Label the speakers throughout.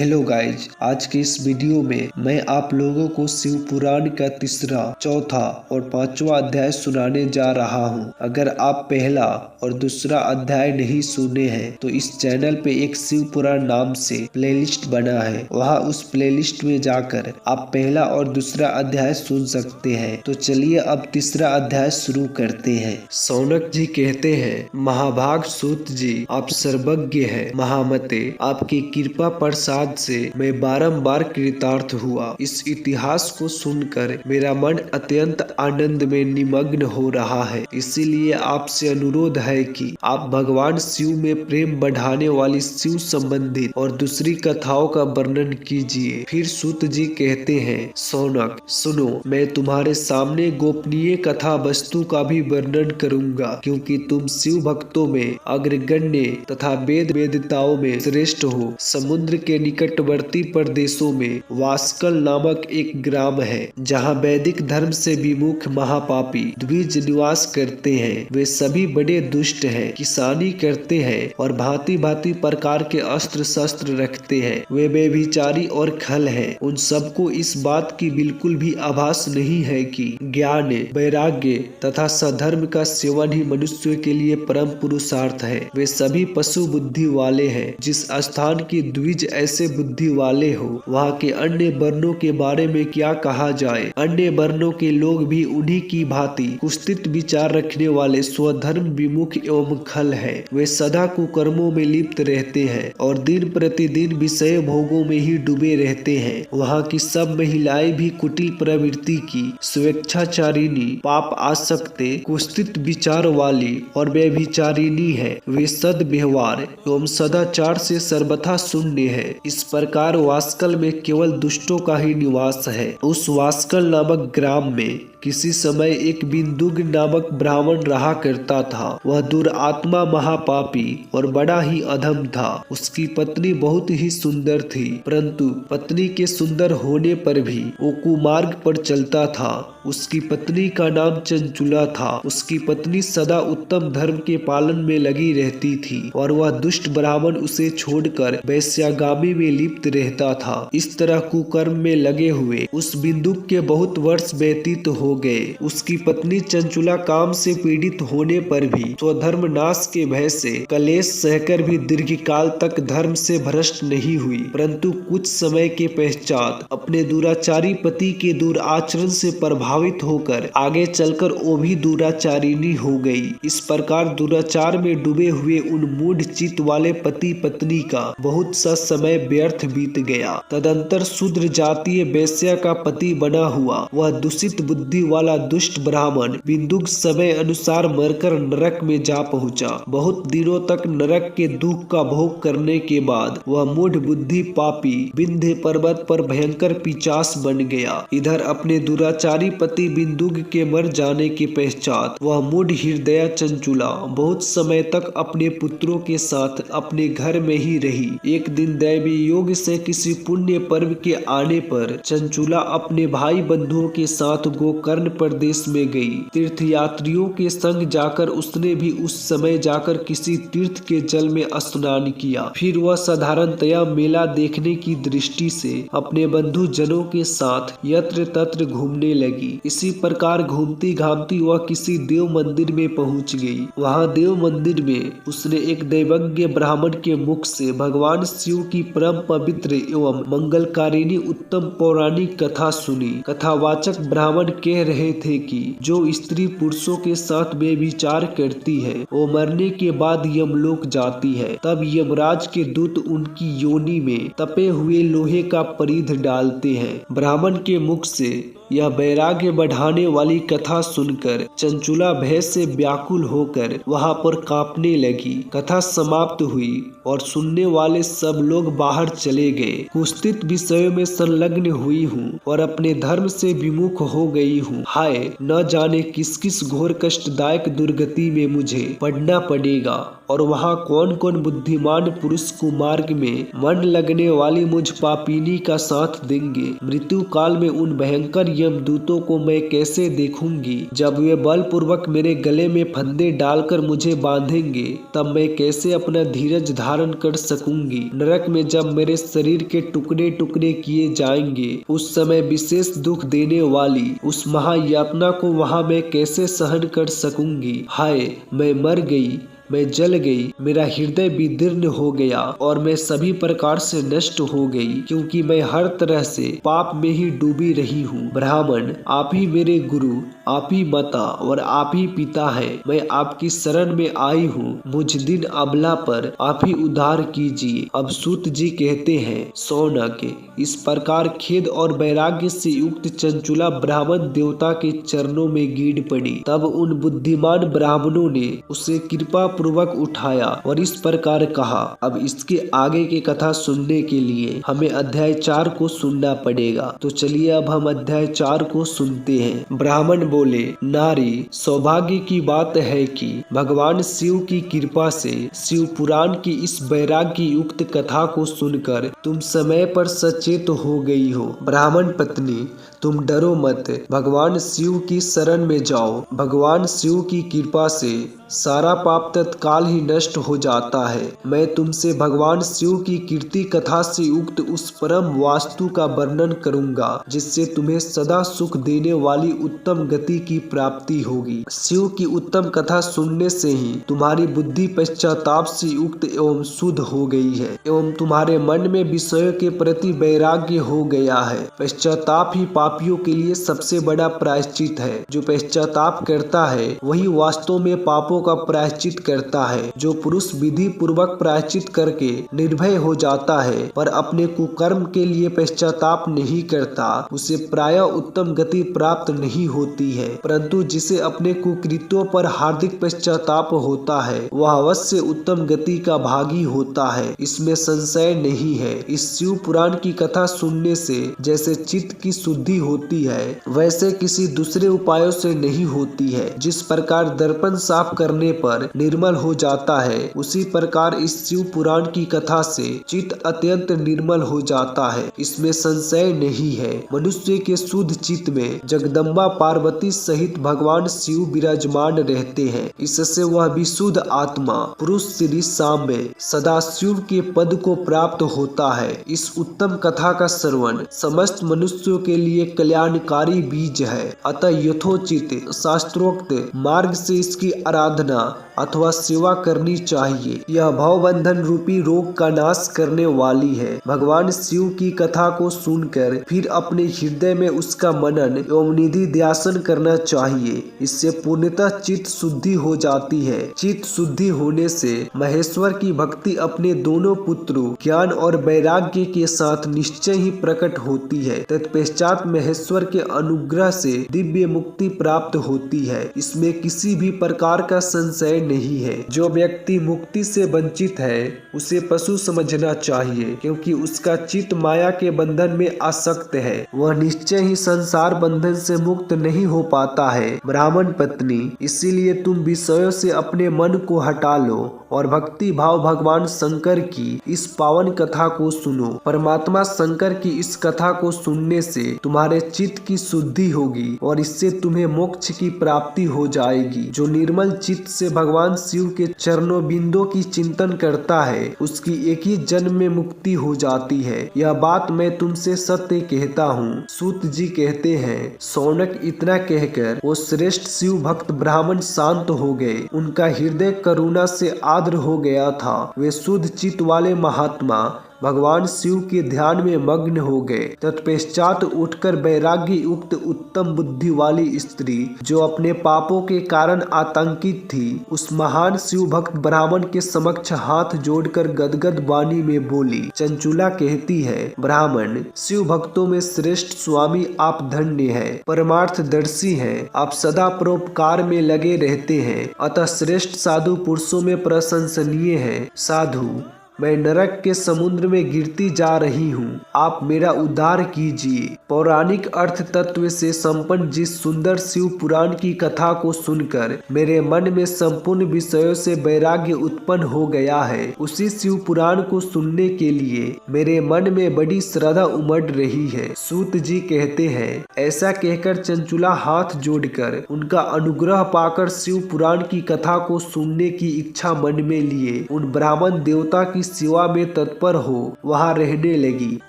Speaker 1: Hello guys, आज के इस वीडियो में मैं आप लोगों को शिव पुराण का तीसरा, चौथा और पांचवा अध्याय सुनाने जा रहा हूं। अगर आप पहला और दूसरा अध्याय नहीं सुने हैं तो इस चैनल पे एक शिव पुराण नाम से प्लेलिस्ट बना है, वहां उस प्लेलिस्ट में जाकर आप पहला और दूसरा अध्याय सुन सकते हैं। तो चलिए अब तीसरा अध्याय शुरू करते हैं। शौनक जी कहते हैं, महाभाग सूत जी, आप सर्वज्ञ हैं महामते, आपकी कृपा प्रसाद से मैं बारंबार कृतार्थ हुआ। इस इतिहास को सुनकर मेरा मन अत्यंत आनंद में निमग्न हो रहा है। इसीलिए आपसे अनुरोध है कि आप भगवान शिव में प्रेम बढ़ाने वाली शिव संबंधित और दूसरी कथाओं का वर्णन कीजिए। फिर सूत जी कहते हैं, शौनक सुनो, मैं तुम्हारे सामने गोपनीय कथा वस्तु का भी वर्णन करूंगा, क्योंकि तुम शिव भक्तों में अग्रगण्य तथा वेद वेदिताओं में श्रेष्ठ हो। समुद्र के निकटवर्ती प्रदेशों में वास्कल नामक एक ग्राम है, जहाँ वैदिक धर्म से विमुख महापापी द्विज निवास करते हैं। वे सभी बड़े दुष्ट हैं, किसानी करते हैं और भांति भांति प्रकार के अस्त्र शस्त्र रखते हैं। वे व्यभिचारी और खल हैं। उन सबको इस बात की बिल्कुल भी आभास नहीं है कि ज्ञान, वैराग्य तथा सधर्म का सेवन ही मनुष्य के लिए परम पुरुषार्थ है। वे सभी पशु बुद्धि वाले हैं। जिस स्थान के द्विज ऐसे बुद्धि वाले हो, वहाँ के अन्य वर्णों के बारे में क्या कहा जाए। अन्य वर्णों के लोग भी उन्हीं की भांति कुत्सित विचार रखने वाले स्वधर्म विमुख एवं खल है। वे सदा कुकर्मों में लिप्त रहते हैं और दिन प्रतिदिन विषय भोगों में ही डूबे रहते हैं। वहाँ की सब महिलाएं भी कुटिल प्रवृत्ति की, स्वेच्छाचारिणी, पाप आसक्ते, कुत्सित विचार वाली और व्यभिचारिणी है। वे सद व्यवहार एवं सदाचार से सर्वथा शून्य है। इस प्रकार वास्कल में केवल दुष्टों का ही निवास है। उस वास्कल नामक ग्राम में किसी समय एक बिंदुग नामक ब्राह्मण रहा करता था। वह दुरात्मा, महापापी और बड़ा ही अधम था। उसकी पत्नी बहुत ही सुंदर थी, परंतु पत्नी के सुंदर होने पर भी वो कुमार्ग पर चलता था। उसकी पत्नी का नाम चंचुला था। उसकी पत्नी सदा उत्तम धर्म के पालन में लगी रहती थी और वह दुष्ट ब्राह्मण उसे छोड़कर वैश्यागामी में लिप्त रहता था। इस तरह कुकर्म में लगे हुए उस बिंदुक के बहुत वर्ष व्यतीत हो गए। उसकी पत्नी चंचुला काम से पीड़ित होने पर भी स्वधर्म नाश के भय से कलेश सहकर भी दीर्घकाल तक धर्म से भ्रष्ट नहीं हुई, परंतु कुछ समय के पश्चात अपने दुराचारी पति के दुराचरण से प्रभावित होकर आगे चलकर वो भी दुराचारिणी हो गई। इस प्रकार दुराचार में डूबे हुए उन मूढ़ चित्त वाले पति पत्नी का बहुत सा समय व्यर्थ बीत गया। तदंतर शूद्र जातीय वैश्या का पति बना हुआ वह दूषित बुद्धि वाला दुष्ट ब्राह्मण बिंदुक समय अनुसार मरकर नरक में जा पहुंचा। बहुत दिनों तक नरक के दुख का भोग करने के बाद वह मूढ़ बुद्धि पापी विंध्य पर्वत पर भयंकर पिशाच बन गया। इधर अपने दुराचारी पति बिंदुक के मर जाने के पश्चात वह मूढ़ हृदया चंचुला बहुत समय तक अपने पुत्रों के साथ अपने घर में ही रही। एक दिन दैवी योग से किसी पुण्य पर्व के आने पर चंचुला अपने भाई बंधुओं के साथ गोकर्ण प्रदेश में गई। तीर्थ यात्रियों के संग जाकर उसने भी उस समय जाकर किसी तीर्थ के जल में स्नान किया। फिर वह साधारणतया मेला देखने की दृष्टि से अपने बंधु जनों के साथ यत्र तत्र घूमने लगी। इसी प्रकार घूमती घामती वह किसी देव मंदिर में पहुंच गई। वहां देव मंदिर में उसने एक दैवज्ञ ब्राह्मण के मुख से भगवान शिव की परम पवित्र एवं मंगलकारिणी उत्तम पौराणिक कथा सुनी। कथावाचक ब्राह्मण कह रहे थे कि जो स्त्री पुरुषों के साथ व्यभिचार करती है वो मरने के बाद यमलोक जाती है। तब यमराज के दूत उनकी योनि में तपे हुए लोहे का परिध डालते हैं। ब्राह्मण के मुख से यह वैराग्य बढ़ाने वाली कथा सुनकर चंचुला भय से व्याकुल होकर वहां पर कांपने लगी। कथा समाप्त हुई और सुनने वाले सब लोग बाहर चले गए। कुत्सित विषयों में संलग्न हुई हूँ और अपने धर्म से विमुख हो गई हूँ। हाय, न जाने किस किस घोर कष्टदायक दुर्गति में मुझे पड़ना पड़ेगा और वहाँ कौन कौन बुद्धिमान पुरुष कुमार्ग में मन लगने वाली मुझ पापिनी का साथ देंगे। मृत्यु काल में उन भयंकर यमदूतों को मैं कैसे देखूंगी। जब वे बलपूर्वक मेरे गले में फंदे डालकर मुझे बांधेंगे तब मैं कैसे अपना धीरज धारण कर सकूंगी। नरक में जब मेरे शरीर के टुकड़े टुकड़े किए जाएंगे उस समय विशेष दुख देने वाली उस महायातना को वहां मैं कैसे सहन कर सकूंगी। हाय, मैं मर गई, मैं जल गई, मेरा हृदय विदीर्ण हो गया और मैं सभी प्रकार से नष्ट हो गई, क्योंकि मैं हर तरह से पाप में ही डूबी रही हूँ। ब्राह्मण, आप ही मेरे गुरु, आप ही माता और आप ही पिता है। मैं आपकी शरण में आई हूँ, मुझ दिन अबला पर आप ही उद्धार कीजिए। अब सूत जी कहते हैं, शौनक, इस प्रकार खेद और वैराग्य से युक्त चंचुला ब्राह्मण देवता के चरणों में गिर पड़ी। तब उन बुद्धिमान ब्राह्मणों ने उसे कृपा पूर्वक उठाया और इस प्रकार कहा, अब इसके आगे की कथा सुनने के लिए हमें अध्याय 4 को सुनना पड़ेगा। तो चलिए अब हम अध्याय 4 को सुनते हैं। ब्राह्मण बोले, नारी, सौभाग्य की बात है कि भगवान शिव की कृपा से शिव पुराण की इस वैराग्य युक्त कथा को सुनकर तुम समय पर सचेत हो गई हो। ब्राह्मण पत्नी, तुम डरो मत, भगवान शिव की शरण में जाओ। भगवान शिव की कृपा से सारा पाप तत्काल ही नष्ट हो जाता है। मैं तुमसे भगवान शिव की कीर्ति कथा से युक्त उस परम वास्तु का वर्णन करूंगा जिससे तुम्हें सदा सुख देने वाली उत्तम गति की प्राप्ति होगी। शिव की उत्तम कथा सुनने से ही तुम्हारी बुद्धि पश्चाताप से युक्त एवं शुद्ध हो गई है एवं तुम्हारे मन में विषयों के प्रति वैराग्य हो गया है। पश्चाताप ही पापियों के लिए सबसे बड़ा प्रायश्चित है। जो पश्चाताप करता है वही वास्तव में पापों का प्रायश्चित करता है। जो पुरुष विधि पूर्वक प्रायश्चित करके निर्भय हो जाता है पर अपने कुकर्म के लिए पश्चाताप नहीं करता, उसे प्रायः उत्तम गति प्राप्त नहीं होती है। परंतु जिसे अपने कुकृत्यों पर हार्दिक पश्चाताप होता है वह अवश्य उत्तम गति का भागी होता है, इसमें संशय नहीं है। इस शिव पुराण की कथा सुनने से जैसे चित्त की शुद्धि होती है वैसे किसी दूसरे उपायों से नहीं होती है। जिस प्रकार दर्पण साफ करने पर निर्मल हो जाता है उसी प्रकार इस शिव पुराण की कथा से चित्त अत्यंत निर्मल हो जाता है, इसमें संशय नहीं है। मनुष्य के शुद्ध चित्त में जगदम्बा पार्वती सहित भगवान शिव विराजमान रहते हैं। इससे वह विशुद्ध आत्मा पुरुष श्री साम्य सदाशिव के पद को प्राप्त होता है। इस उत्तम कथा का श्रवण समस्त मनुष्यों के लिए कल्याणकारी बीज है। अतः यथोचित शास्त्रोक्त मार्ग से इसकी आराधना अथवा सेवा करनी चाहिए। यह भवबंधन रूपी रोग का नाश करने वाली है। भगवान शिव की कथा को सुनकर फिर अपने हृदय में उसका मनन एवं निधि ध्यान करना चाहिए। इससे पूर्णतः चित्त शुद्धि हो जाती है। चित्त शुद्धि होने से महेश्वर की भक्ति अपने दोनों पुत्रों ज्ञान और वैराग्य के साथ निश्चय ही प्रकट होती है। तत्पश्चात महेश्वर के अनुग्रह से दिव्य मुक्ति प्राप्त होती है, इसमें किसी भी प्रकार का संशय नहीं है। जो व्यक्ति मुक्ति से वंचित है उसे पशु समझना चाहिए, क्योंकि उसका चित्त माया के बंधन में आसक्त है। वह निश्चय ही संसार बंधन से मुक्त नहीं हो पाता है। ब्राह्मण पत्नी, इसीलिए तुम विषयों से अपने मन को हटा लो और भक्ति भाव भगवान शंकर की इस पावन कथा को सुनो। परमात्मा शंकर की इस कथा को सुनने से तुम्हारे चित्त की शुद्धि होगी और इससे तुम्हें मोक्ष की प्राप्ति हो जाएगी। जो निर्मल चित्त से भगवान शिव के चरणों बिंदों की चिंतन करता है उसकी एक ही जन्म में मुक्ति हो जाती है। यह बात मैं तुमसे सत्य कहता हूँ। सूत जी कहते हैं, शौनक, इतना कहकर वो श्रेष्ठ शिव भक्त ब्राह्मण शांत हो गए। उनका हृदय करुणा से आर्द्र हो गया था। वे शुद्ध चित्त वाले महात्मा भगवान शिव के ध्यान में मग्न हो गए। तत्पश्चात उठकर वैराग्य युक्त उत्तम बुद्धि वाली स्त्री जो अपने पापों के कारण आतंकित थी उस महान शिव भक्त ब्राह्मण के समक्ष हाथ जोड़कर गदगद वाणी में बोली। चंचुला कहती है, ब्राह्मण, शिव भक्तों में श्रेष्ठ स्वामी आप धन्य है, परमार्थदर्शी हैं, आप सदा परोपकार में लगे रहते हैं, अतः श्रेष्ठ साधु पुरुषों में प्रशंसनीय है। साधु, मैं नरक के समुद्र में गिरती जा रही हूँ, आप मेरा उद्धार कीजिए। पौराणिक अर्थ तत्व से संपन्न जिस सुंदर शिव पुराण की कथा को सुनकर मेरे मन में संपूर्ण विषयों से वैराग्य उत्पन्न हो गया है, उसी शिव पुराण को सुनने के लिए मेरे मन में बड़ी श्रद्धा उमड़ रही है। सूत जी कहते हैं, ऐसा कहकर चंचुला हाथ जोड़कर उनका अनुग्रह पाकर शिव पुराण की कथा को सुनने की इच्छा मन में लिए उन ब्राह्मण देवता की सेवा में तत्पर हो वहां रहने लगी।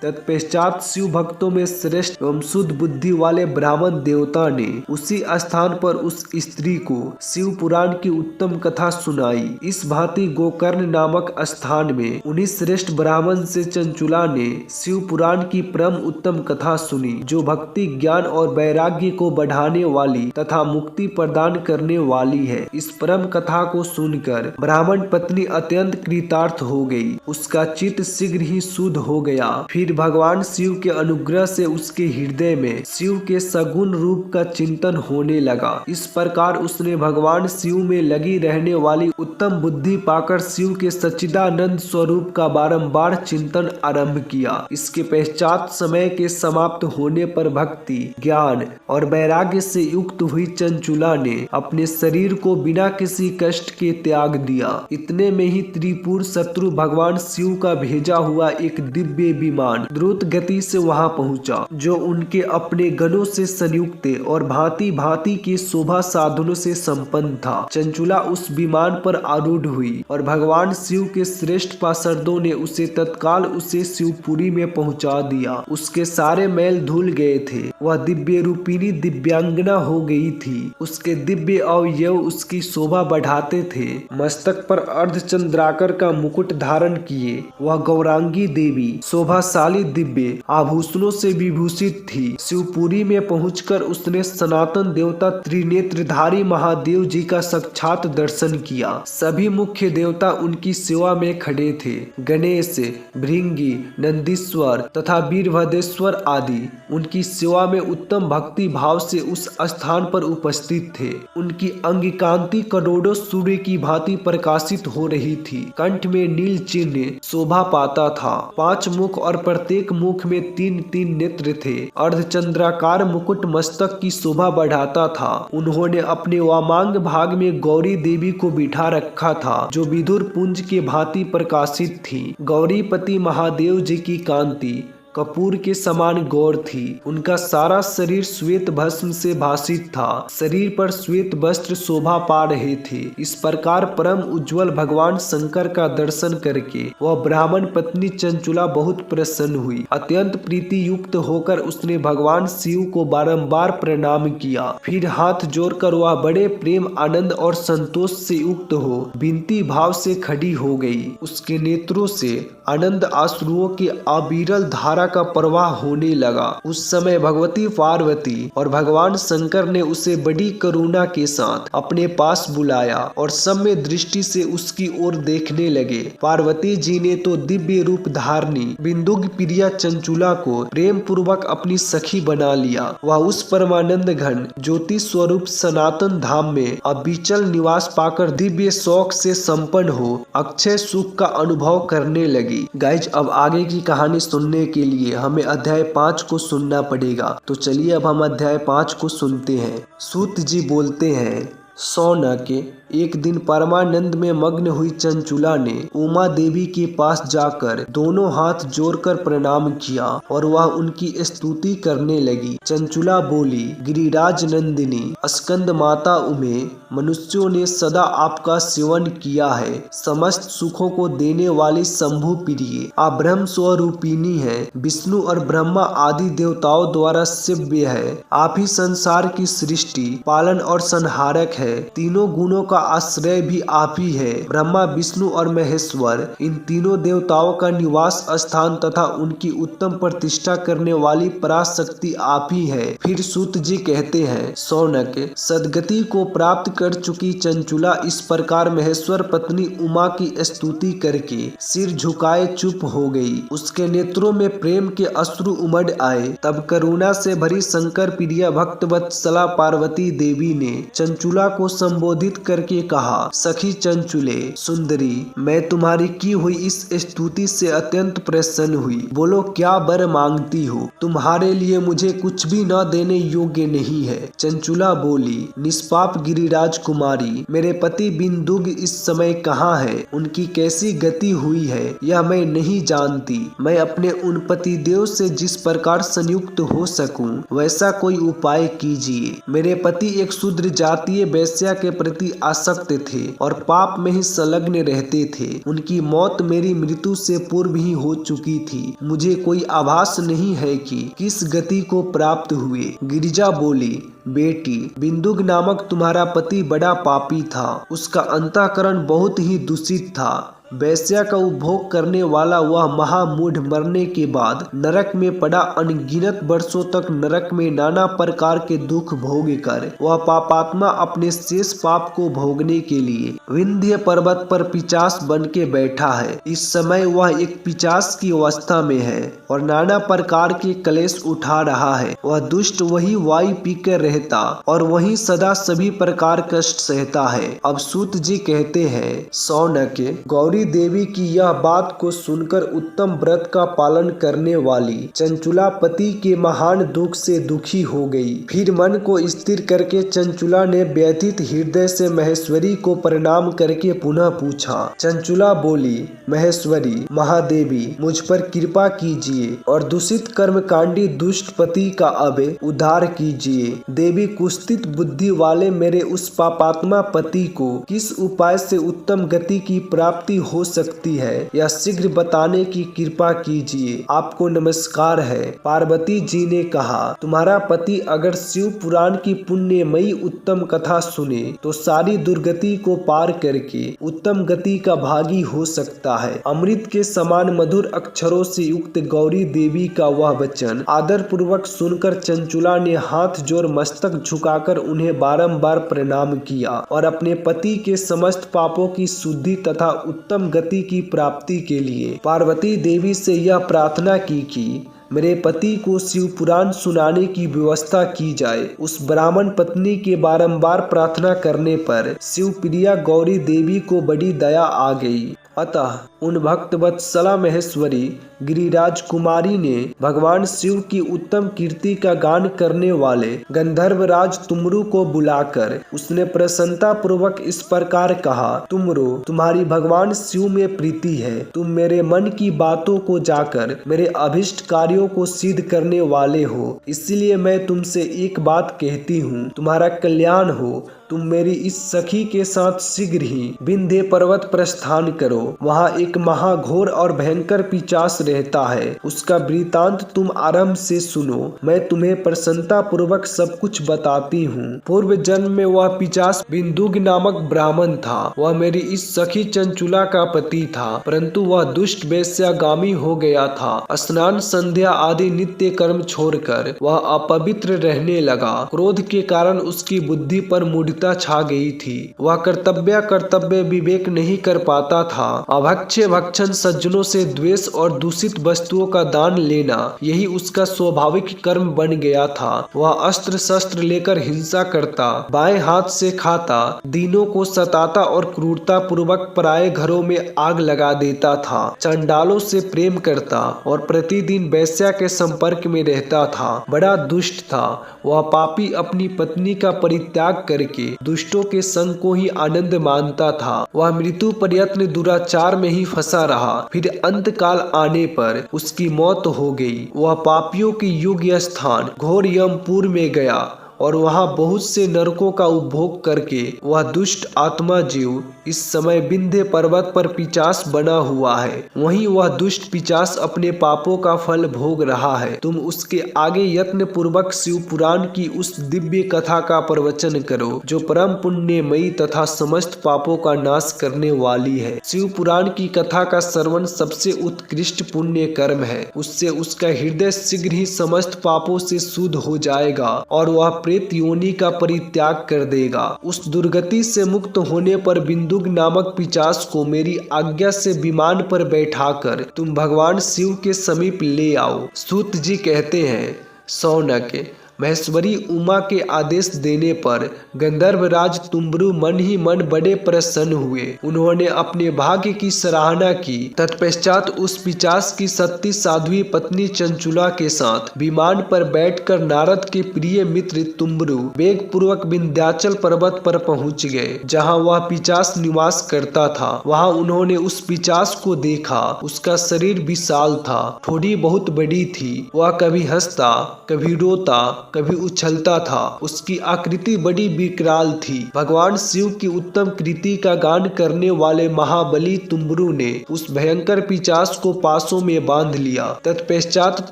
Speaker 1: तत्पश्चात शिव भक्तों में श्रेष्ठ एवं शुद्ध बुद्धि वाले ब्राह्मण देवता ने उसी स्थान पर उस स्त्री को शिव पुराण की उत्तम कथा सुनाई। इस भांति गोकर्ण नामक स्थान में उन्हीं श्रेष्ठ ब्राह्मण से चंचुला ने शिव पुराण की परम उत्तम कथा सुनी, जो भक्ति ज्ञान और वैराग्य को बढ़ाने वाली तथा मुक्ति प्रदान करने वाली है। इस परम कथा को सुनकर ब्राह्मण पत्नी अत्यंत कृतार्थ हो गई, उसका चित्त शीघ्र ही शुद्ध हो गया। फिर भगवान शिव के अनुग्रह से उसके हृदय में शिव के सगुण रूप का चिंतन होने लगा। इस प्रकार उसने भगवान शिव में लगी रहने वाली उत्तम बुद्धि पाकर शिव के सच्चिदानंद स्वरूप का बारंबार चिंतन आरंभ किया। इसके पश्चात समय के समाप्त होने पर भक्ति ज्ञान और वैराग्य से युक्त हुई चंचुला ने अपने शरीर को बिना किसी कष्ट के त्याग दिया। इतने में ही त्रिपुर शत्रु भगवान शिव का भेजा हुआ एक दिव्य विमान द्रुत गति से वहां पहुंचा, जो उनके अपने गणों से संयुक्त और भांति भांति के शोभा साधनों से संपन्न था। चंचुला उस विमान पर आरूढ़ हुई और भगवान शिव के श्रेष्ठ पार्षदों ने उसे तत्काल उसे शिवपुरी में पहुंचा दिया। उसके सारे मैल धुल गए थे, वह दिव्य रूपिणी दिव्यांगना हो गई थी। उसके दिव्य अवयव उसकी शोभा बढ़ाते थे। मस्तक पर अर्धचंद्राकर का मुकुट धारण किए वह गौरांगी देवी शोभाशाली दिव्य आभूषणों से विभूषित थी। शिवपुरी में पहुंचकर उसने सनातन देवता त्रिनेत्रधारी महादेव जी का साक्षात दर्शन किया। सभी मुख्य देवता उनकी सेवा में खड़े थे। गणेश, भृंगी, नंदीश्वर तथा वीरभद्रेश्वर आदि उनकी सेवा में उत्तम भक्ति भाव से उस स्थान पर उपस्थित थे। उनकी अंग कांति करोड़ों सूर्य की भांति प्रकाशित हो रही थी। कंठ में नील चिन्ह शोभा पाता था। 5 मुख और प्रत्येक मुख में 3-3 नेत्र थे। अर्धचंद्राकार मुकुट मस्तक की शोभा बढ़ाता था। उन्होंने अपने वामांग भाग में गौरी देवी को बिठा रखा था, जो विदुर पुंज के भांति प्रकाशित थी। गौरीपति महादेव जी की कांति कपूर के समान गौर थी। उनका सारा शरीर श्वेत भस्म से भासित था। शरीर पर श्वेत वस्त्र शोभा पा रहे थे। इस प्रकार परम उज्जवल भगवान शंकर का दर्शन करके वह ब्राह्मण पत्नी चंचुला बहुत प्रसन्न हुई। अत्यंत प्रीति युक्त होकर उसने भगवान शिव को बारंबार प्रणाम किया। फिर हाथ जोड़कर वह बड़े प्रेम आनंद और संतोष से युक्त हो विनती भाव से खड़ी हो गई। उसके नेत्रों से आनंद आश्रुओं की अविरल धारा का प्रवाह होने लगा। उस समय भगवती पार्वती और भगवान शंकर ने उसे बड़ी करुणा के साथ अपने पास बुलाया और सम्य दृष्टि से उसकी ओर देखने लगे। पार्वती जी ने तो दिव्य रूप धारणी बिंदुक प्रिया चंचुला को प्रेम पूर्वक अपनी सखी बना लिया। वह उस परमानंद घन ज्योति स्वरूप सनातन धाम में अविचल निवास पाकर दिव्य शौक से संपन्न हो अक्षय सुख का अनुभव करने लगी। गाइज, अब आगे की कहानी सुनने के लिए हमें अध्याय 5 को सुनना पड़ेगा। तो चलिए अब हम अध्याय 5 को सुनते हैं। सूत जी बोलते हैं, शौनक एक दिन परमानंद में मग्न हुई चंचुला ने उमा देवी के पास जाकर दोनों हाथ जोड़कर प्रणाम किया और वह उनकी स्तुति करने लगी। चंचुला बोली, गिरिराज नंदिनी स्कंद माता उमे, मनुष्यों ने सदा आपका सेवन किया है। समस्त सुखों को देने वाली शंभु प्रिय आप ब्रह्म स्वरूपिणी है। विष्णु और ब्रह्मा आदि देवताओं द्वारा सेव्य है। आप ही संसार की सृष्टि पालन और संहारक है। तीनों गुणों का आश्रय भी आप ही है। ब्रह्मा, विष्णु और महेश्वर इन तीनों देवताओं का निवास स्थान तथा उनकी उत्तम प्रतिष्ठा करने वाली पराशक्ति आप ही है। फिर सूत जी कहते हैं, शौनक सदगति को प्राप्त कर चुकी चंचुला इस प्रकार महेश्वर पत्नी उमा की स्तुति करके सिर झुकाए चुप हो गई। उसके नेत्रों में प्रेम के अश्रु उमड़ आए। तब करुणा से भरी शंकर प्रिया भक्तवत्सला पार्वती देवी ने चंचुला को संबोधित करके करके कहा, सखी चंचुले सुंदरी, मैं तुम्हारी की हुई इस स्तुति से अत्यंत प्रसन्न हुई। बोलो क्या वर मांगती हो? तुम्हारे लिए मुझे कुछ भी न देने योग्य नहीं है। चंचुला बोली, निष्पाप गिरिराज कुमारी, मेरे पति बिंदुग इस समय कहाँ है? उनकी कैसी गति हुई है यह मैं नहीं जानती। मैं अपने उन पतिदेव से जिस प्रकार संयुक्त हो सकूं वैसा कोई उपाय कीजिए। मेरे पति एक शूद्र जातीय वेश्या के प्रति आसक्त थे और पाप में ही संलग्न रहते थे। उनकी मौत मेरी मृत्यु से पूर्व ही हो चुकी थी। मुझे कोई आभास नहीं है कि किस गति को प्राप्त हुए। गिरिजा बोली, बेटी, बिंदुग नामक तुम्हारा पति बड़ा पापी था। उसका अंतःकरण बहुत ही दूषित था। वेश्या का उपभोग करने वाला वह महामूढ़ मरने के बाद नरक में पड़ा अनगिनत वर्षों तक नरक में नाना प्रकार के दुख भोग कर वह पापात्मा अपने शेष पाप को भोगने के लिए विंध्य पर्वत पर पिचास बन के बैठा है। इस समय वह एक पिचास की अवस्था में है और नाना प्रकार के क्लेश उठा रहा है। वह दुष्ट वही वायु पीकर रहता और वही सदा सभी प्रकार कष्ट सहता है। अब सूत जी कहते हैं, शौनक, गौरी देवी की यह बात को सुनकर उत्तम व्रत का पालन करने वाली चंचुला पति के महान दुख से दुखी हो गई। फिर मन को स्थिर करके चंचुला ने व्यथित हृदय से महेश्वरी को प्रणाम करके पुनः पूछा। चंचुला बोली, महेश्वरी महादेवी, मुझ पर कृपा कीजिए और दूषित कर्मकांडी दुष्ट पति का अब उद्धार कीजिए। देवी, कुत्सित बुद्धि वाले मेरे उस पापात्मा पति को किस उपाय से उत्तम गति की प्राप्ति हो सकती है या शीघ्र बताने की कृपा कीजिए। आपको नमस्कार है। पार्वती जी ने कहा, तुम्हारा पति अगर शिव पुराण की पुण्यमयी उत्तम कथा सुने तो सारी दुर्गति को पार करके उत्तम गति का भागी हो सकता है। अमृत के समान मधुर अक्षरों से युक्त गौरी देवी का वह वचन आदर पूर्वक सुनकर चंचुला ने हाथ जोड़ मस्तक झुकाकर उन्हें बारंबार प्रणाम किया और अपने पति के समस्त पापों की शुद्धि तथा उत्तम गति की प्राप्ति के लिए पार्वती देवी से यह प्रार्थना की कि मेरे पति को शिव पुराण सुनाने की व्यवस्था की जाए। उस ब्राह्मण पत्नी के बारंबार प्रार्थना करने पर शिवप्रिया गौरी देवी को बड़ी दया आ गई। अतः उन भक्त वत्सला महेश्वरी गिरिराज कुमारी ने भगवान शिव की उत्तम कीर्ति का गान करने वाले गंधर्वराज तुमरु को बुलाकर उसने प्रसन्नता पूर्वक इस प्रकार कहा, तुमरु, तुम्हारी भगवान शिव में प्रीति है। तुम मेरे मन की बातों को जाकर मेरे अभिष्ट कार्यों को सिद्ध करने वाले हो। इसलिए मैं तुमसे एक बात कहती हूँ, तुम्हारा कल्याण हो। तुम मेरी इस सखी के साथ शीघ्र ही विंध्य पर्वत प्रस्थान करो। वहाँ एक महाघोर और भयंकर पिशाच रहता है। उसका वृतांत तुम आरंभ से सुनो। मैं तुम्हें प्रसन्नता पूर्वक सब कुछ बताती हूँ। पूर्व जन्म में वह पिशाच बिंदुग नामक ब्राह्मण था। वह मेरी इस सखी चंचुला का पति था, परंतु वह दुष्ट वेश्यागामी हो गया था। स्नान संध्या आदि नित्य कर्म छोड़कर वह अपवित्र रहने लगा। क्रोध के कारण उसकी बुद्धि पर मूढ़ता छा गई थी। वह कर्तव्य विवेक नहीं कर पाता था। अभक्ष्य भक्षण, सज्जनों से द्वेष और दूषित वस्तुओं का दान लेना, यही उसका स्वाभाविक कर्म बन गया था। वह अस्त्र शस्त्र लेकर हिंसा करता, बाएं हाथ से खाता, दीनों को सताता और क्रूरता पूर्वक पराये घरों में आग लगा देता था। चंडालों से प्रेम करता और प्रतिदिन वेश्या के संपर्क में रहता था। बड़ा दुष्ट था। वह पापी अपनी पत्नी का परित्याग करके दुष्टों के संग को ही आनंद मानता था। वह मृत्यु पर्यंत दुराचार में ही फंसा रहा। फिर अंत काल आने पर उसकी मौत हो गई। वह पापियों की योग्य स्थान घोर यमपुर में गया और वहां बहुत से नरकों का उपभोग करके वह दुष्ट आत्मा जीव इस समय विंध्य पर्वत पर पिशाच बना हुआ है। वहीं वह दुष्ट पिशाच अपने पापों का फल भोग रहा है। तुम उसके आगे यत्न पूर्वक शिव पुराण की उस दिव्य कथा का प्रवचन करो जो परम पुण्यमयी तथा समस्त पापों का नाश करने वाली है। शिव पुराण की कथा का श्रवण सबसे उत्कृष्ट पुण्य कर्म है। उससे उसका हृदय शीघ्र ही समस्त पापों से शुद्ध हो जाएगा और वह प्रेत योनि का परित्याग कर देगा। उस दुर्गति से मुक्त होने पर बिंदुग नामक पिशाच को मेरी आज्ञा से विमान पर बैठाकर तुम भगवान शिव के समीप ले आओ। सूत जी कहते हैं, शौनक, महेश्वरी उमा के आदेश देने पर गंधर्वराज तुम्बरु मन ही मन बड़े प्रसन्न हुए। उन्होंने अपने भाग्य की सराहना की। तत्पश्चात उस पिशाच की सती साध्वी पत्नी चंचुला के साथ विमान पर बैठकर नारद के प्रिय मित्र तुम्बरु वेग पूर्वक विंध्याचल पर्वत पर पहुंच गए, जहां वह पिशाच निवास करता था। वहां उन्होंने उस पिशाच को देखा। उसका शरीर विशाल था, ठोड़ी बहुत बड़ी थी। वह कभी हंसता, कभी रोता, कभी उछलता था। उसकी आकृति बड़ी विकराल थी। भगवान शिव की उत्तम कृति का गान करने वाले महाबली तुम्बरु ने उस भयंकर पिशाच को पासों में बांध लिया। तत्पश्चात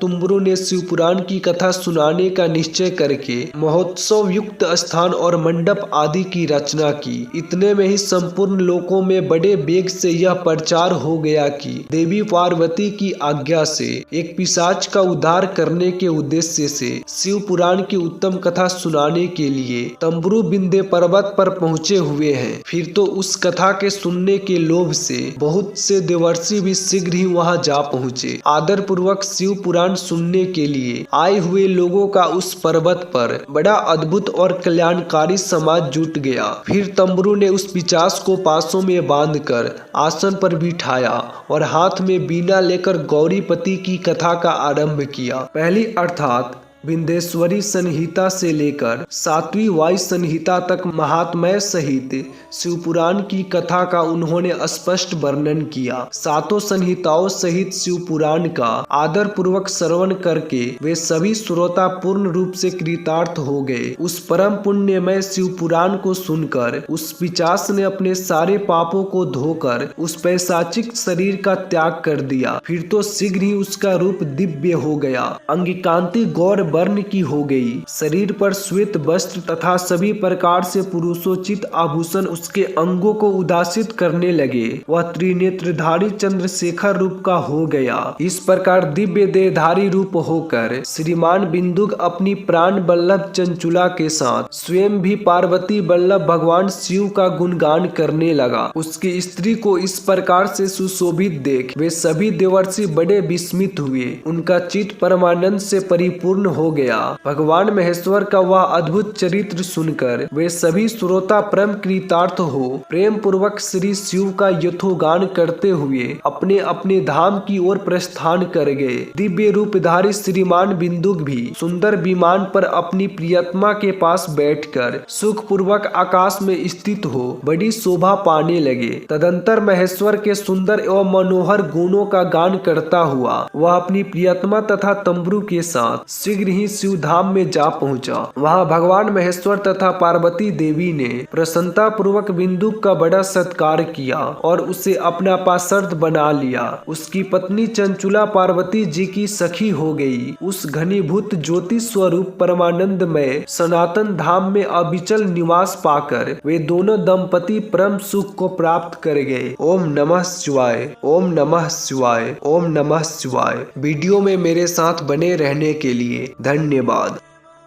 Speaker 1: तुम्बरु ने शिवपुराण की कथा सुनाने का निश्चय करके महोत्सव युक्त स्थान और मंडप आदि की रचना की। इतने में ही संपूर्ण लोकों में बड़े वेग से यह प्रचार हो गया कि देवी पार्वती की आज्ञा से एक पिशाच का उद्धार करने के उद्देश्य से शिव पुराण की उत्तम कथा सुनाने के लिए तंबरू विंध्य पर्वत पर पहुँचे हुए हैं। फिर तो उस कथा के सुनने के लोभ से बहुत से देवर्षि भी शीघ्र ही वहां जा पहुँचे। आदर पूर्वक शिव पुराण सुनने के लिए आए हुए लोगों का उस पर्वत पर बड़ा अद्भुत और कल्याणकारी समाज जुट गया। फिर तंबरू ने उस पिशाच को पासों में बांधकर आसन पर बिठाया और हाथ में बीना लेकर गौरीपति की कथा का आरंभ किया। पहली अर्थात विंध्येश्वरी संहिता से लेकर 7वीं वायु संहिता तक महात्म्य सहित शिवपुराण की कथा का उन्होंने स्पष्ट वर्णन किया। 7 संहिताओं सहित शिवपुराण का आदर पूर्वक श्रवण करके वे सभी श्रोता पूर्ण रूप से कृतार्थ हो गए। उस परम पुण्यमय शिवपुराण को सुनकर उस पिशाच ने अपने सारे पापों को धोकर उस पैशाचिक शरीर का त्याग कर दिया। फिर तो शीघ्र ही उसका रूप दिव्य हो गया, अंगिकांति गौर वर्ण की हो गई। शरीर पर श्वेत वस्त्र तथा सभी प्रकार से पुरुषोचित आभूषण उसके अंगों को उदासित करने लगे। वह त्रिनेत्रधारी चंद्रशेखर रूप का हो गया। इस प्रकार दिव्य देहधारी रूप होकर श्रीमान बिंदुक अपनी प्राण वल्लभ चंचुला के साथ स्वयं भी पार्वती वल्लभ भगवान शिव का गुणगान करने लगा। उसकी स्त्री को इस प्रकार से सुशोभित देख वे सभी देवर्षि बड़े विस्मित हुए। उनका चित्त परमानंद से परिपूर्ण हो गया। भगवान महेश्वर का वह अद्भुत चरित्र सुनकर वे सभी श्रोता परम कृतार्थ हो प्रेम पूर्वक श्री शिव का यथोगान करते हुए अपने अपने धाम की ओर प्रस्थान कर गए। दिव्य रूपधारी श्रीमान बिंदुक भी सुंदर विमान पर अपनी प्रियतमा के पास बैठकर सुख पूर्वक आकाश में स्थित हो बड़ी शोभा पाने लगे। तदंतर महेश्वर के सुंदर एवं मनोहर गुणों का गान करता हुआ वह अपनी प्रियतमा तथा तंबरू के साथ शीघ्र ही शिव धाम में जा पहुंचा। वहां भगवान महेश्वर तथा पार्वती देवी ने प्रसन्नता पूर्वक बिंदुक का बड़ा सत्कार किया और उसे अपना पार्षद बना लिया। उसकी पत्नी चंचुला पार्वती जी की सखी हो गई। उस घनीभूत ज्योति स्वरूप परमानंदमय सनातन धाम में अविचल निवास पाकर वे दोनों दंपति परम सुख को प्राप्त कर गए। ओम नमः शिवाय, ओम नमः शिवाय, ओम नमः शिवाय। वीडियो में मेरे साथ बने रहने के लिए धन्यवाद।